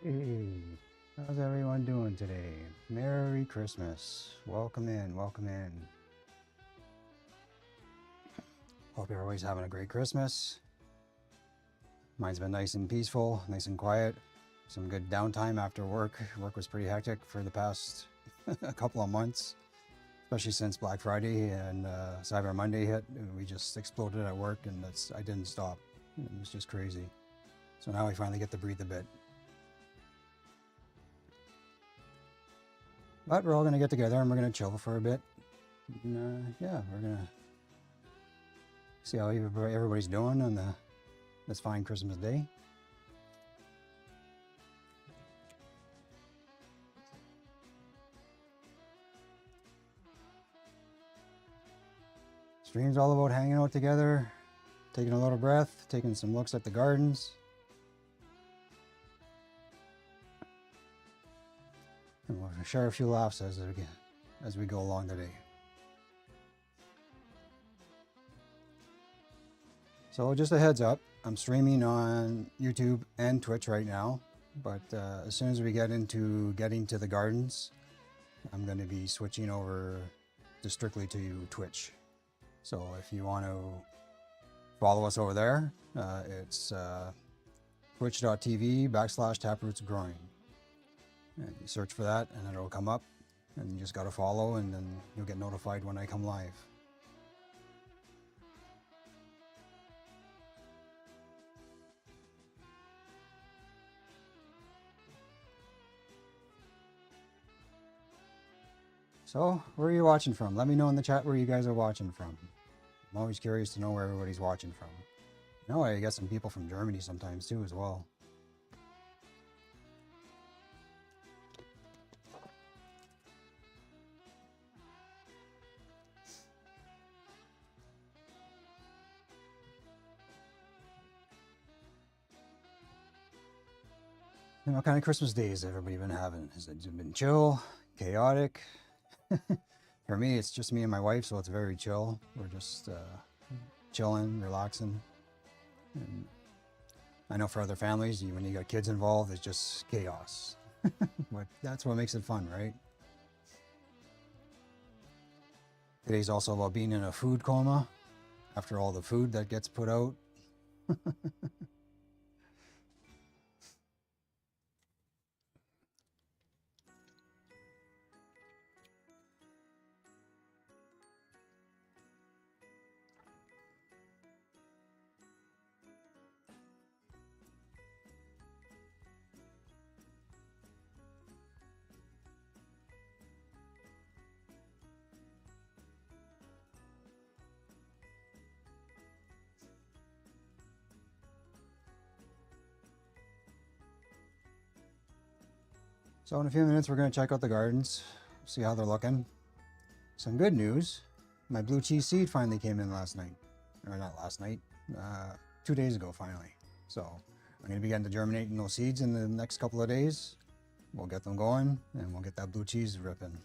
Hey, how's everyone doing today? Merry Christmas. Welcome in, welcome in. Hope you're always having a great Christmas. Mine's been nice and peaceful, nice and quiet. Some good downtime after work. Work was pretty hectic for the past a couple of months, especially since Black Friday and Cyber Monday hit. We just exploded at work and I didn't stop. It was just crazy. So now I finally get to breathe a bit. But we're all going to get together and we're going to chill for a bit. And, yeah, we're going to see how everybody's doing on this fine Christmas day. Stream's all about hanging out together, taking a little breath, taking some looks at the gardens. And we'll share a few laughs as we go along today. So just a heads up, I'm streaming on YouTube and Twitch right now, but as soon as we get into getting to the gardens, I'm going to be switching over to strictly to Twitch. So if you want to follow us over there, it's twitch.tv/taprootsgrowing. And you search for that and it'll come up, and you just got to follow, and then you'll get notified when I come live. So, where are you watching from? Let me know in the chat where you guys are watching from. I'm always curious to know where everybody's watching from. You know, I get some people from Germany sometimes too as well. What kind of Christmas days has everybody been having? Has it been chill, chaotic? For me, it's just me and my wife, so it's very chill. We're just chilling, relaxing. And I know for other families, when you got kids involved, it's just chaos. But that's what makes it fun, right? Today's also about being in a food coma after all the food that gets put out. So in a few minutes, we're going to check out the gardens, see how they're looking. Some good news. My blue cheese seed finally came in last night. Or not last night, 2 days ago finally. So I'm going to be getting to germinating those seeds in the next couple of days. We'll get them going and we'll get that blue cheese ripping.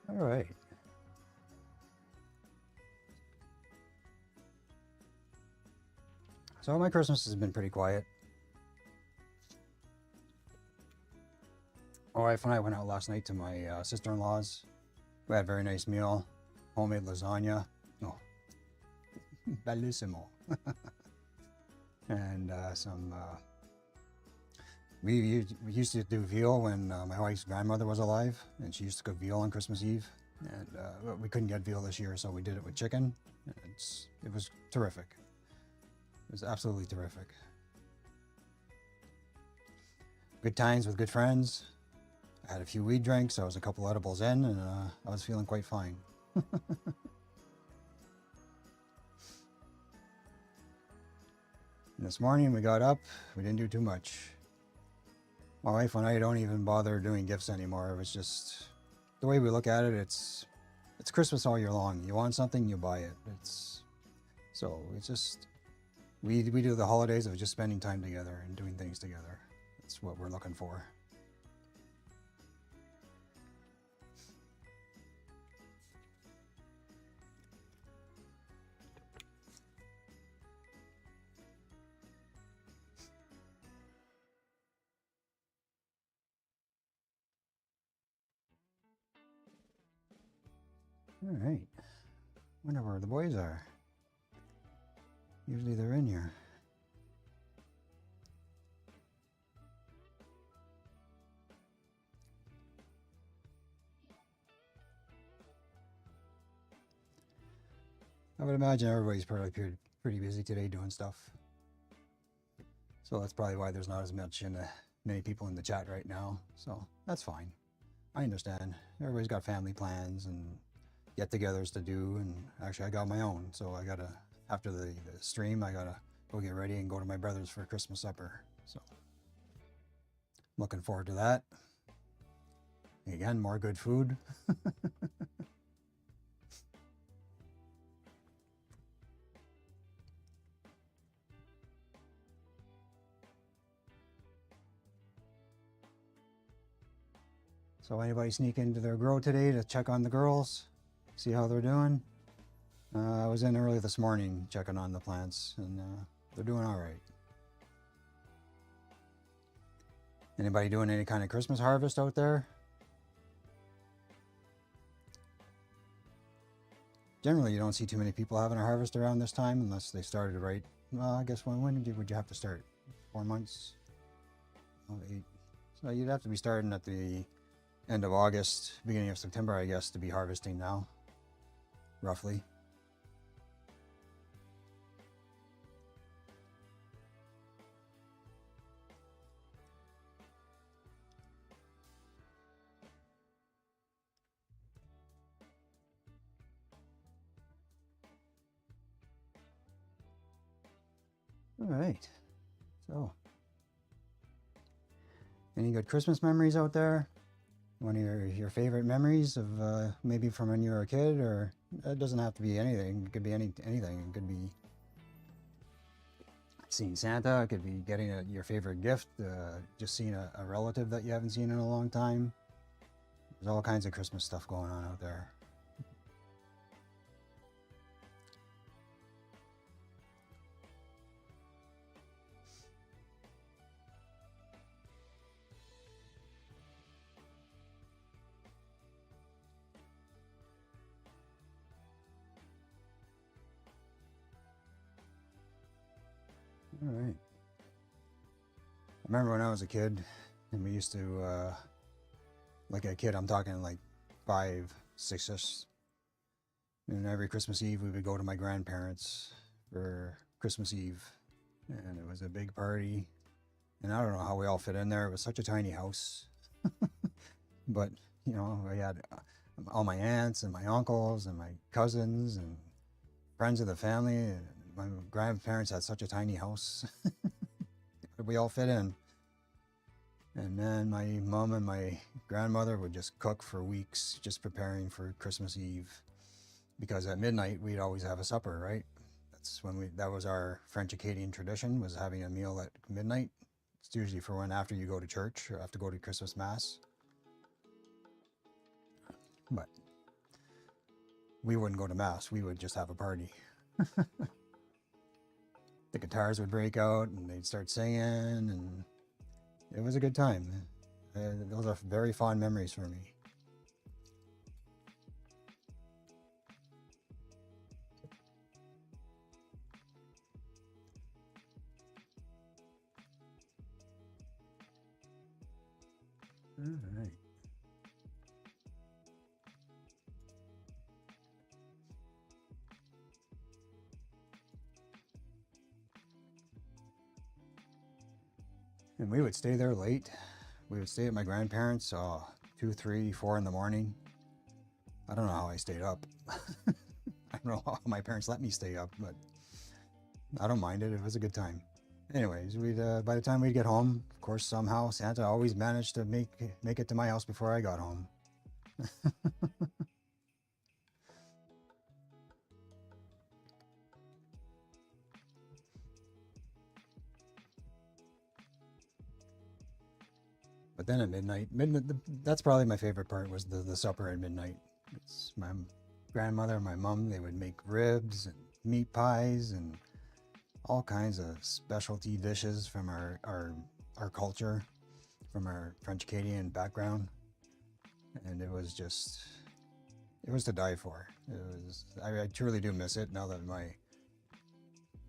All right. So my Christmas has been pretty quiet. My wife and I went out last night to my sister-in-law's. We had a very nice meal, homemade lasagna. Oh, bellissimo. And some. We used to do veal when my wife's grandmother was alive, and she used to cook veal on Christmas Eve. And we couldn't get veal this year, so we did it with chicken. It was terrific. It was absolutely terrific. Good times with good friends. I had a few weed drinks. I was a couple edibles in, and I was feeling quite fine. And this morning we got up. We didn't do too much. My wife and I don't even bother doing gifts anymore. It was just the way we look at it. It's it's Christmas all year long. You want something, you buy it. It's just we do the holidays of just spending time together and doing things together. That's what we're looking for. All right. Wonder where the boys are. Usually they're in here. I would imagine everybody's probably pretty busy today doing stuff. So that's probably why there's not as many people in the chat right now. So that's fine. I understand. Everybody's got family plans and get-togethers to do, and actually I got my own. So I gotta, after the stream, I gotta go get ready and go to my brother's for Christmas supper. So looking forward to that. Again, more good food. So anybody sneak into their grow today to check on the girls, see how they're doing? I was in early this morning checking on the plants, and they're doing all right. Anybody doing any kind of Christmas harvest out there? Generally, you don't see too many people having a harvest around this time unless they started right. Well, I guess when would you have to start? 4 months? Oh, 8. So you'd have to be starting at the end of August, beginning of September, I guess, to be harvesting now, roughly. All right. So, any good Christmas memories out there? One of your favorite memories of maybe from when you were a kid, or it doesn't have to be anything. It could be anything. It could be seeing Santa. It could be getting your favorite gift. Just seeing a relative that you haven't seen in a long time. There's all kinds of Christmas stuff going on out there. All right. I remember when I was a kid, and we used to, like a kid, I'm talking like 5, 6ish. And every Christmas Eve, we would go to my grandparents for Christmas Eve, and it was a big party. And I don't know how we all fit in there. It was such a tiny house, but you know, I had all my aunts and my uncles and my cousins and friends of the family. And my grandparents had such a tiny house. We all fit in. And then my mom and my grandmother would just cook for weeks, just preparing for Christmas Eve. Because at midnight, we'd always have a supper, right? That was our French Acadian tradition, was having a meal at midnight. It's usually for when after you go to church or have to go to Christmas Mass. But we wouldn't go to Mass, we would just have a party. The guitars would break out and they'd start singing, and it was a good time. Those are very fond memories for me. All right. And we would stay there late. We would stay at my grandparents' 2, 3, 4 in the morning. I don't know how I stayed up. I don't know how my parents let me stay up, but I don't mind it. It was a good time. Anyways, by the time we'd get home, of course, somehow Santa always managed to make it to my house before I got home. then at midnight, that's probably my favorite part was the supper at midnight. It's my grandmother and my mom, they would make ribs and meat pies and all kinds of specialty dishes from our culture, from our French Canadian background. And it was to die for. I truly do miss it now that my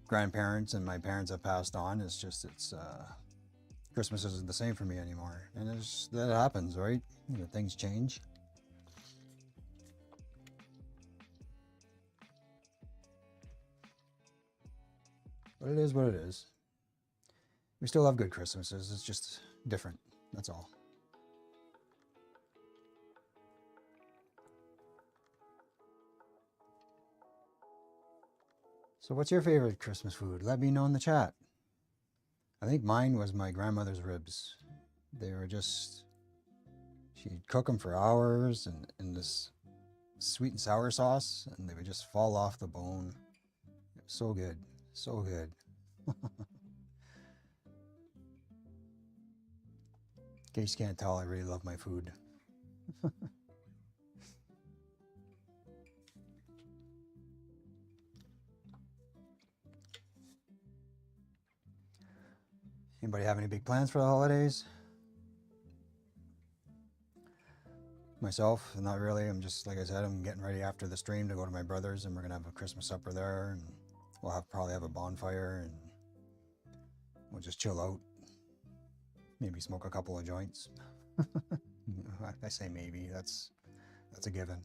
grandparents and my parents have passed on. Christmas isn't the same for me anymore. And that happens, right? You know, things change. But it is what it is. We still have good Christmases. It's just different. That's all. So what's your favorite Christmas food? Let me know in the chat. I think mine was my grandmother's ribs. They were she'd cook them for hours in this sweet and sour sauce, and they would just fall off the bone. It was so good, so good. In case you can't tell, I really love my food. Anybody have any big plans for the holidays? Myself, not really. I'm just, like I said, I'm getting ready after the stream to go to my brother's, and we're gonna have a Christmas supper there, and we'll probably have a bonfire, and we'll just chill out. Maybe smoke a couple of joints. I say maybe. That's a given.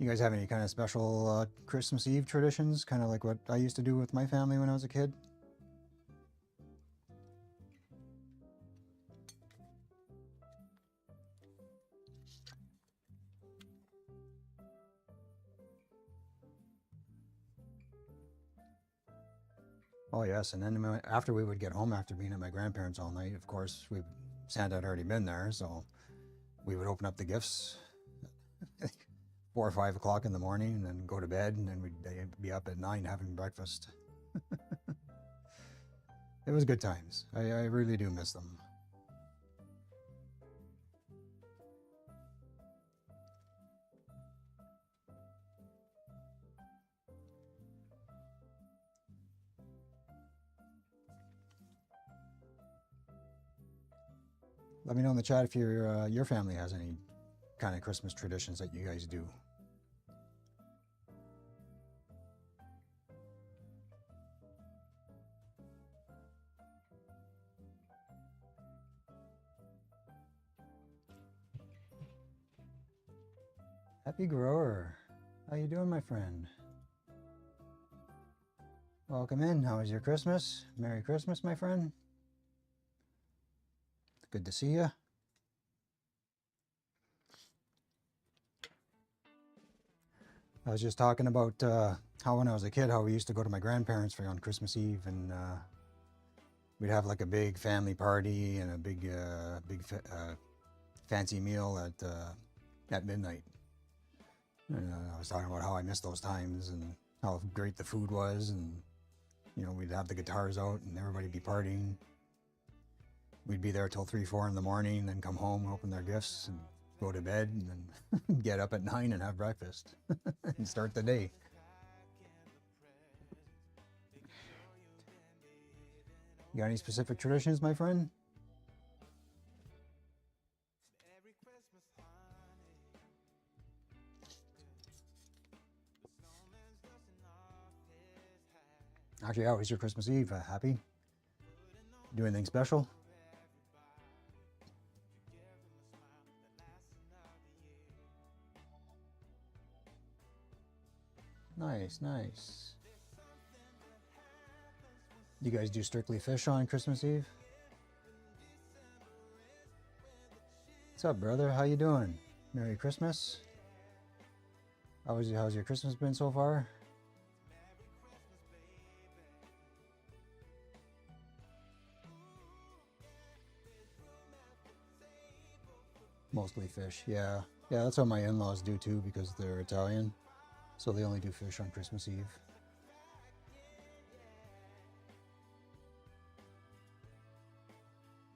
You guys have any kind of special Christmas Eve traditions, kind of like what I used to do with my family when I was a kid? Oh yes, and then after we would get home after being at my grandparents all night, of course, Santa had already been there, so we would open up the gifts 4 or 5 o'clock in the morning, and then go to bed, and then we'd be up at 9 having breakfast. It was good times. I really do miss them. Let me know in the chat if your family has any kind of Christmas traditions that you guys do. Happy Grower. How you doing, my friend? Welcome in. How was your Christmas? Merry Christmas, my friend. Good to see you. I was just talking about how when I was a kid, how we used to go to my grandparents on Christmas Eve, and we'd have like a big family party and a big fancy meal at midnight. And I was talking about how I missed those times and how great the food was, and you know, we'd have the guitars out and everybody'd be partying. We'd be there till 3, 4 in the morning, then come home, open their gifts, and go to bed, and then get up at 9 and have breakfast and start the day. You got any specific traditions, my friend? Actually, how was your Christmas Eve? Happy? Do anything special? Nice, nice. You guys do strictly fish on Christmas Eve? What's up, brother? How you doing? Merry Christmas. How's your Christmas been so far? Mostly fish, yeah. Yeah, that's what my in-laws do too because they're Italian. So they only do fish on Christmas Eve.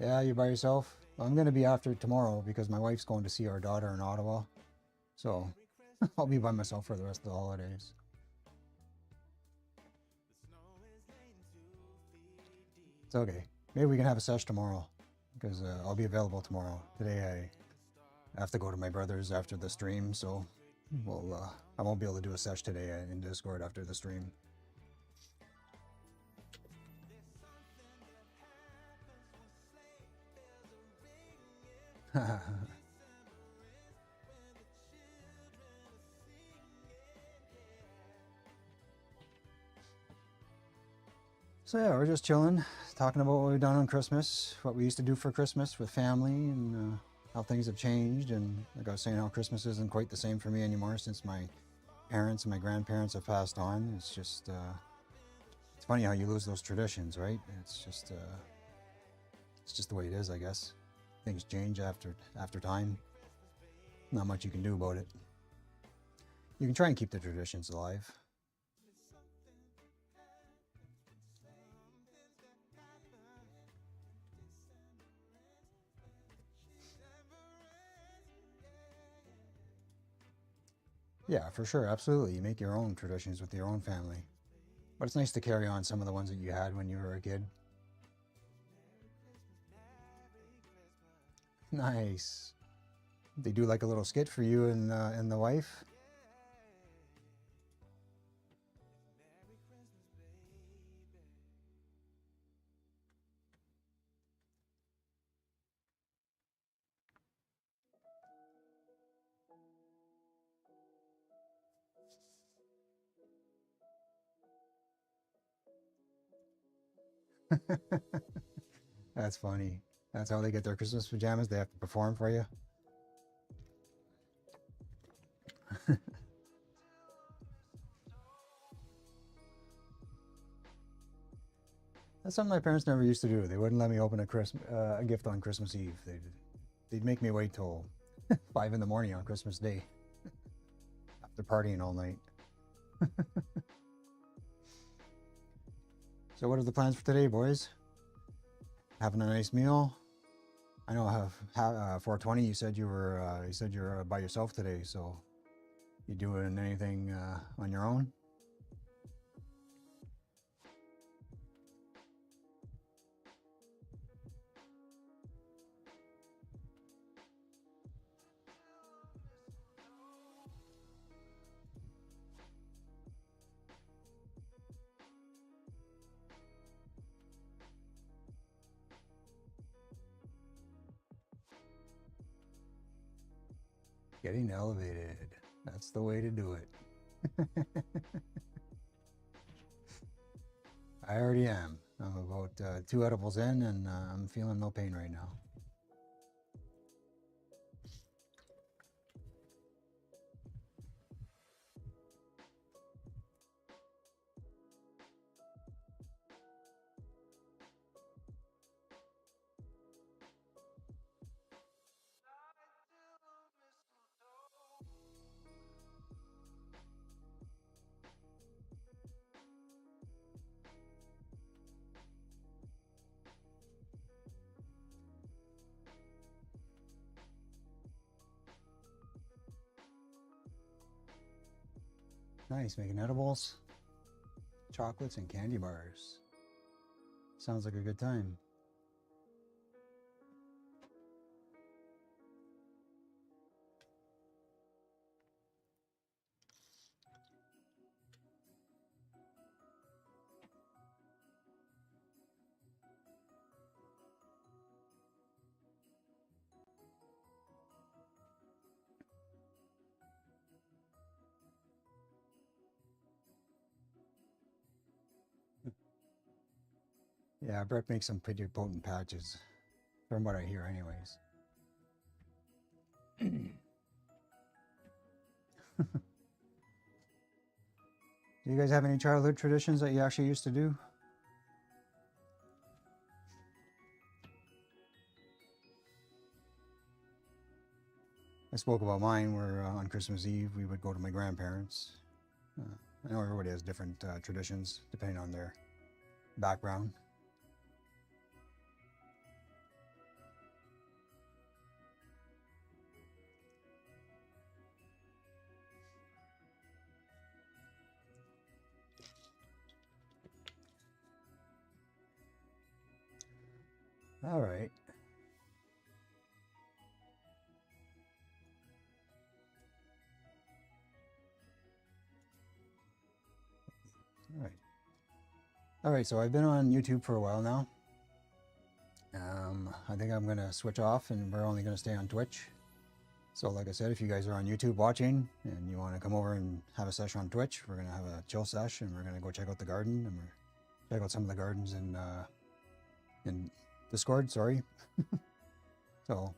Yeah, you by yourself? I'm going to be after tomorrow because my wife's going to see our daughter in Ottawa. So I'll be by myself for the rest of the holidays. It's okay. Maybe we can have a sesh tomorrow because I'll be available tomorrow. Today I have to go to my brother's after the stream, so I won't be able to do a sesh today in Discord after the stream. So yeah, we're just chilling, talking about what we've done on Christmas, what we used to do for Christmas with family, and how things have changed. And like I was saying, how Christmas isn't quite the same for me anymore since my parents and my grandparents have passed on. It's just, it's funny how you lose those traditions, right? It's just the way it is, I guess. Things change after time. Not much you can do about it. You can try and keep the traditions alive. Yeah, for sure, absolutely. You make your own traditions with your own family. But it's nice to carry on some of the ones that you had when you were a kid. Nice. They do like a little skit for you and the wife. That's funny. That's how they get their Christmas pajamas. They have to perform for you. That's something my parents never used to do. They wouldn't let me open a gift on Christmas Eve. They'd make me wait till 5 in the morning on Christmas Day after partying all night. So what are the plans for today, boys? Having a nice meal. I know 420. You said you were by yourself today. So you doing anything on your own? Getting elevated. That's the way to do it. I already am. I'm about 2 edibles in and I'm feeling no pain right now. Nice, making edibles, chocolates, and candy bars. Sounds like a good time. Yeah, Brett makes some pretty potent patches, from what I hear anyways. Do you guys have any childhood traditions that you actually used to do? spoke about mine where on Christmas Eve we would go to my grandparents. I know everybody has different traditions depending on their background. All right. All right. All right, so I've been on YouTube for a while now. I think I'm gonna switch off and we're only gonna stay on Twitch. So like I said, if you guys are on YouTube watching and you want to come over and have a session on Twitch, we're gonna have a chill sesh and we're gonna go check out the garden and we're check out some of the gardens in Discord, sorry. So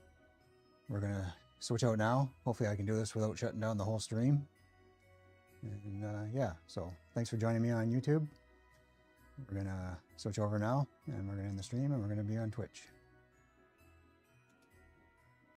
we're gonna switch out now. Hopefully I can do this without shutting down the whole stream. And yeah, so thanks for joining me on YouTube. We're gonna switch over now and we're gonna end the stream and we're gonna be on Twitch.